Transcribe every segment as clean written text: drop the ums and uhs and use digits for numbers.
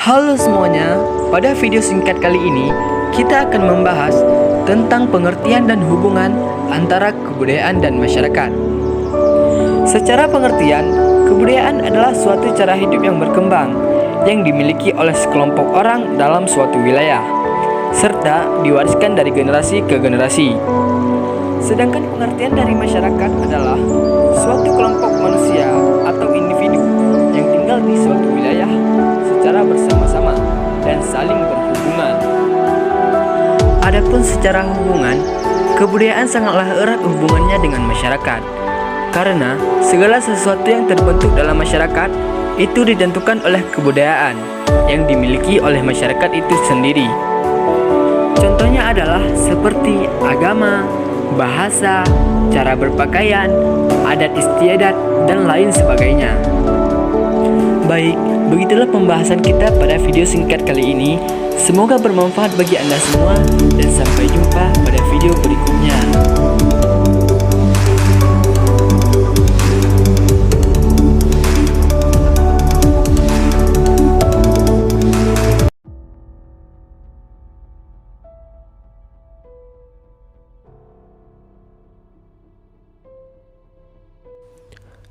Halo semuanya, pada video singkat kali ini kita akan membahas tentang pengertian dan hubungan antara kebudayaan dan masyarakat. Secara pengertian, kebudayaan adalah suatu cara hidup yang berkembang yang dimiliki oleh sekelompok orang dalam suatu wilayah, serta diwariskan dari generasi ke generasi. Sedangkan pengertian dari masyarakat adalah suatu kelompok manusia atau individu yang tinggal di suatu wilayah secara bersama-sama dan saling berhubungan. Adapun secara hubungan, kebudayaan sangatlah erat hubungannya dengan masyarakat, karena segala sesuatu yang terbentuk dalam masyarakat itu ditentukan oleh kebudayaan yang dimiliki oleh masyarakat itu sendiri. Contohnya adalah seperti agama, bahasa, cara berpakaian, adat istiadat, dan lain sebagainya. Baik, begitulah pembahasan kita pada video singkat kali ini. Semoga bermanfaat bagi Anda semua dan sampai jumpa pada video berikutnya.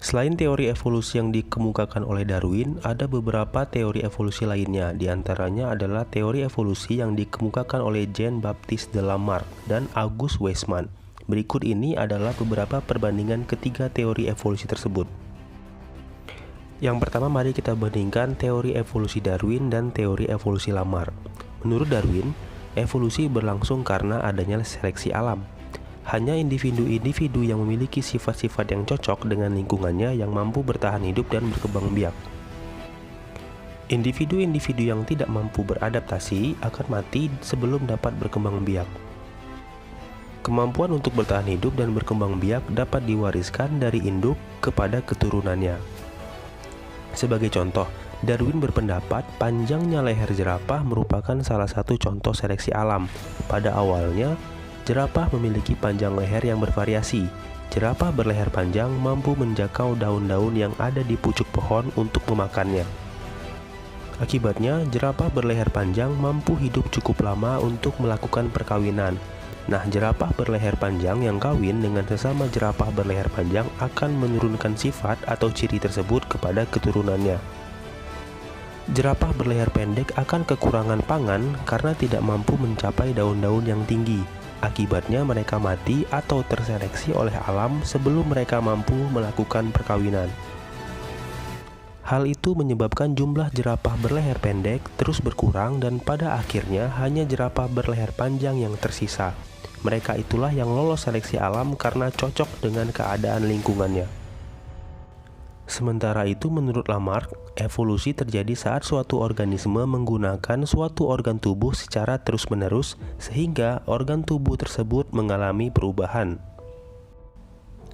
Selain teori evolusi yang dikemukakan oleh Darwin, ada beberapa teori evolusi lainnya. Di antaranya adalah teori evolusi yang dikemukakan oleh Jean-Baptiste de Lamarck dan Auguste Weismann. Berikut ini adalah beberapa perbandingan ketiga teori evolusi tersebut. Yang pertama, mari kita bandingkan teori evolusi Darwin dan teori evolusi Lamarck. Menurut Darwin, evolusi berlangsung karena adanya seleksi alam. Hanya individu-individu yang memiliki sifat-sifat yang cocok dengan lingkungannya yang mampu bertahan hidup dan berkembang biak. Individu-individu yang tidak mampu beradaptasi akan mati sebelum dapat berkembang biak. Kemampuan untuk bertahan hidup dan berkembang biak dapat diwariskan dari induk kepada keturunannya. Sebagai contoh, Darwin berpendapat panjangnya leher jerapah merupakan salah satu contoh seleksi alam. Pada awalnya, jerapah memiliki panjang leher yang bervariasi. Jerapah berleher panjang mampu menjangkau daun-daun yang ada di pucuk pohon untuk memakannya. Akibatnya, jerapah berleher panjang mampu hidup cukup lama untuk melakukan perkawinan. Nah, jerapah berleher panjang yang kawin dengan sesama jerapah berleher panjang akan menurunkan sifat atau ciri tersebut kepada keturunannya. Jerapah berleher pendek akan kekurangan pangan karena tidak mampu mencapai daun-daun yang tinggi. Akibatnya mereka mati atau terseleksi oleh alam sebelum mereka mampu melakukan perkawinan. Hal itu menyebabkan jumlah jerapah berleher pendek terus berkurang dan pada akhirnya hanya jerapah berleher panjang yang tersisa. Mereka itulah yang lolos seleksi alam karena cocok dengan keadaan lingkungannya. Sementara itu, menurut Lamarck, evolusi terjadi saat suatu organisme menggunakan suatu organ tubuh secara terus-menerus sehingga organ tubuh tersebut mengalami perubahan,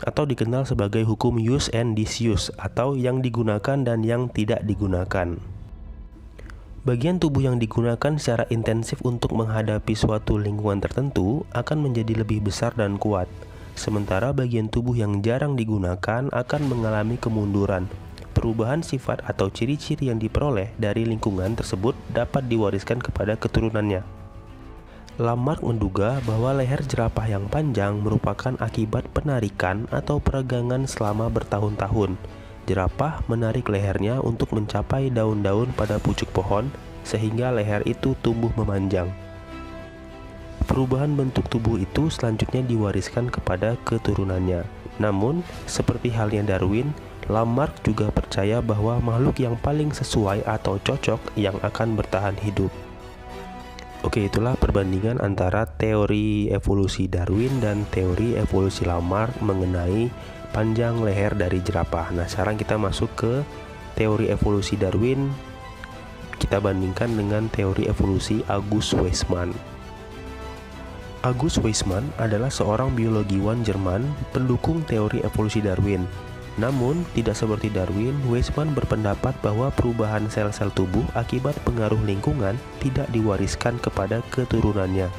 atau dikenal sebagai hukum use and disuse, atau yang digunakan dan yang tidak digunakan. Bagian tubuh yang digunakan secara intensif untuk menghadapi suatu lingkungan tertentu akan menjadi lebih besar dan kuat. Sementara bagian tubuh yang jarang digunakan akan mengalami kemunduran. Perubahan sifat atau ciri-ciri yang diperoleh dari lingkungan tersebut dapat diwariskan kepada keturunannya. Lamarck menduga bahwa leher jerapah yang panjang merupakan akibat penarikan atau peregangan selama bertahun-tahun. Jerapah menarik lehernya untuk mencapai daun-daun pada pucuk pohon sehingga leher itu tumbuh memanjang. Perubahan bentuk tubuh itu selanjutnya diwariskan kepada keturunannya. Namun, seperti halnya Darwin, Lamarck juga percaya bahwa makhluk yang paling sesuai atau cocok yang akan bertahan hidup. Oke, itulah perbandingan antara teori evolusi Darwin dan teori evolusi Lamarck mengenai panjang leher dari jerapah. Nah, sekarang kita masuk ke teori evolusi Darwin. Kita bandingkan dengan teori evolusi Auguste Weismann. Auguste Weismann adalah seorang biologiwan Jerman pendukung teori evolusi Darwin. Namun, tidak seperti Darwin, Weismann berpendapat bahwa perubahan sel-sel tubuh akibat pengaruh lingkungan tidak diwariskan kepada keturunannya.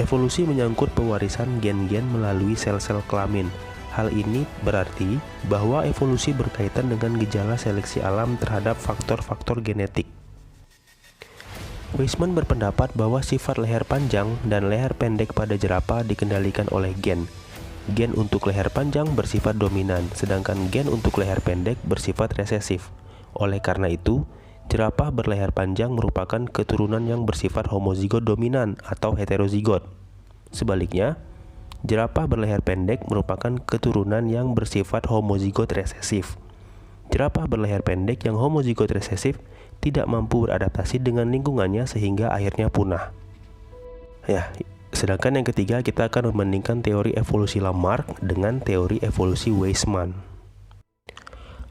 Evolusi menyangkut pewarisan gen-gen melalui sel-sel kelamin. Hal ini berarti bahwa evolusi berkaitan dengan gejala seleksi alam terhadap faktor-faktor genetik. Weismann berpendapat bahwa sifat leher panjang dan leher pendek pada jerapah dikendalikan oleh gen. Gen untuk leher panjang bersifat dominan, sedangkan gen untuk leher pendek bersifat resesif. Oleh karena itu, jerapah berleher panjang merupakan keturunan yang bersifat homozigot dominan atau heterozigot. Sebaliknya, jerapah berleher pendek merupakan keturunan yang bersifat homozigot resesif. Jerapah berleher pendek yang homozigot resesif tidak mampu beradaptasi dengan lingkungannya sehingga akhirnya punah. Sedangkan yang ketiga, kita akan membandingkan teori evolusi Lamarck dengan teori evolusi Weismann.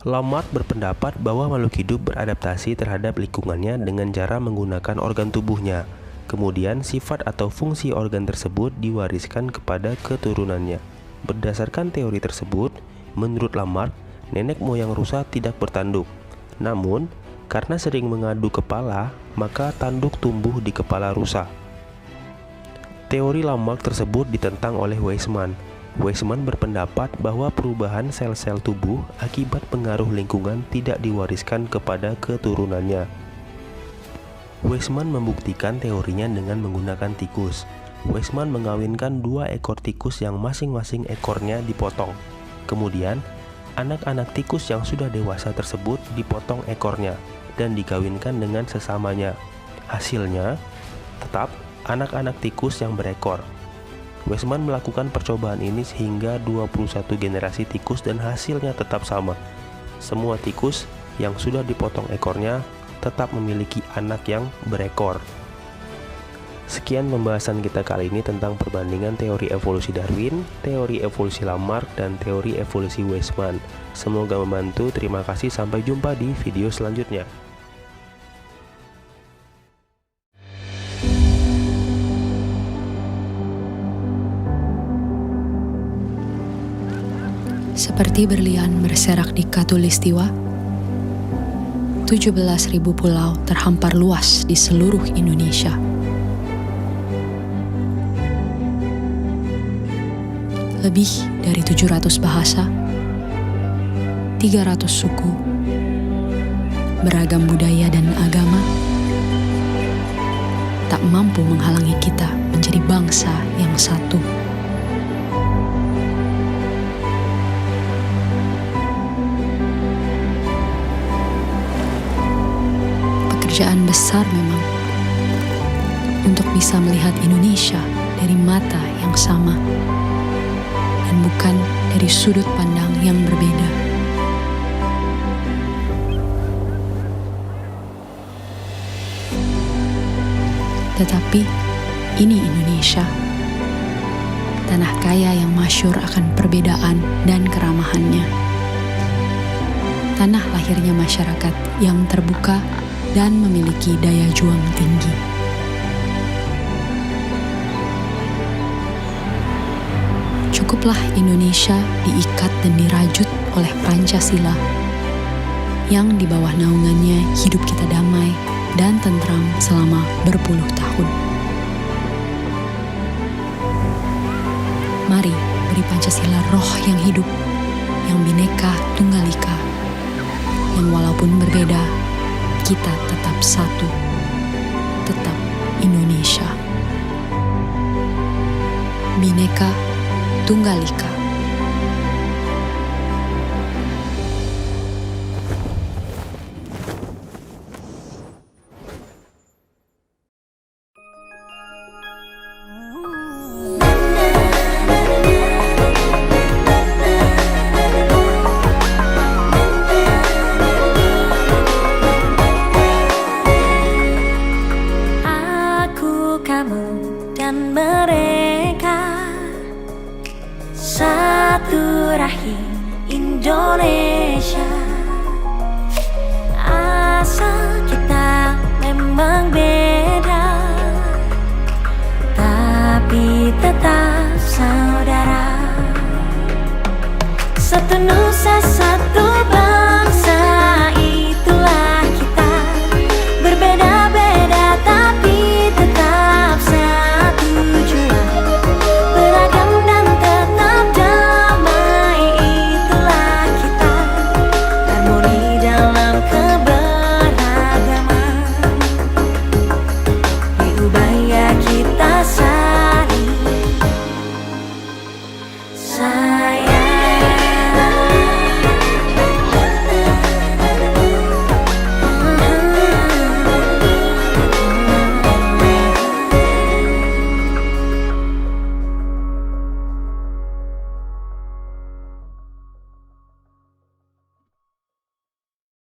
Lamarck berpendapat bahwa makhluk hidup beradaptasi terhadap lingkungannya dengan cara menggunakan organ tubuhnya. Kemudian sifat atau fungsi organ tersebut diwariskan kepada keturunannya. Berdasarkan teori tersebut, menurut Lamarck, nenek moyang rusa tidak bertanduk. Namun, karena sering mengadu kepala, maka tanduk tumbuh di kepala rusa. Teori Lamarck tersebut ditentang oleh Weismann. Weismann berpendapat bahwa perubahan sel-sel tubuh akibat pengaruh lingkungan tidak diwariskan kepada keturunannya. Weismann membuktikan teorinya dengan menggunakan tikus. Weismann mengawinkan 2 ekor tikus yang masing-masing ekornya dipotong. Kemudian, anak-anak tikus yang sudah dewasa tersebut dipotong ekornya dan dikawinkan dengan sesamanya. Hasilnya, tetap anak-anak tikus yang berekor. Weismann melakukan percobaan ini sehingga 21 generasi tikus dan hasilnya tetap sama. Semua tikus yang sudah dipotong ekornya tetap memiliki anak yang berekor. Sekian pembahasan kita kali ini tentang perbandingan teori evolusi Darwin, teori evolusi Lamarck, dan teori evolusi Weismann. Semoga membantu. Terima kasih, sampai jumpa di video selanjutnya. Seperti berlian berserak di Khatulistiwa, 17.000 pulau terhampar luas di seluruh Indonesia. Lebih dari 700 bahasa, 300 suku, beragam budaya dan agama, tak mampu menghalangi kita menjadi bangsa yang satu. Pekerjaan besar memang untuk bisa melihat Indonesia dari mata yang sama dan bukan dari sudut pandang yang berbeda. Tetapi ini Indonesia, tanah kaya yang masyhur akan perbedaan dan keramahannya. Tanah lahirnya masyarakat yang terbuka dan memiliki daya juang tinggi. Cukuplah Indonesia diikat dan dirajut oleh Pancasila, yang di bawah naungannya hidup kita damai dan tentram selama berpuluh tahun. Mari beri Pancasila roh yang hidup, yang Bhinneka Tunggal Ika, yang walaupun berbeda, kita tetap satu, tetap Indonesia. Bhinneka Tunggal Ika. Satu rahim Indonesia. Asal kita memang beda, tapi tetap saudara. Satu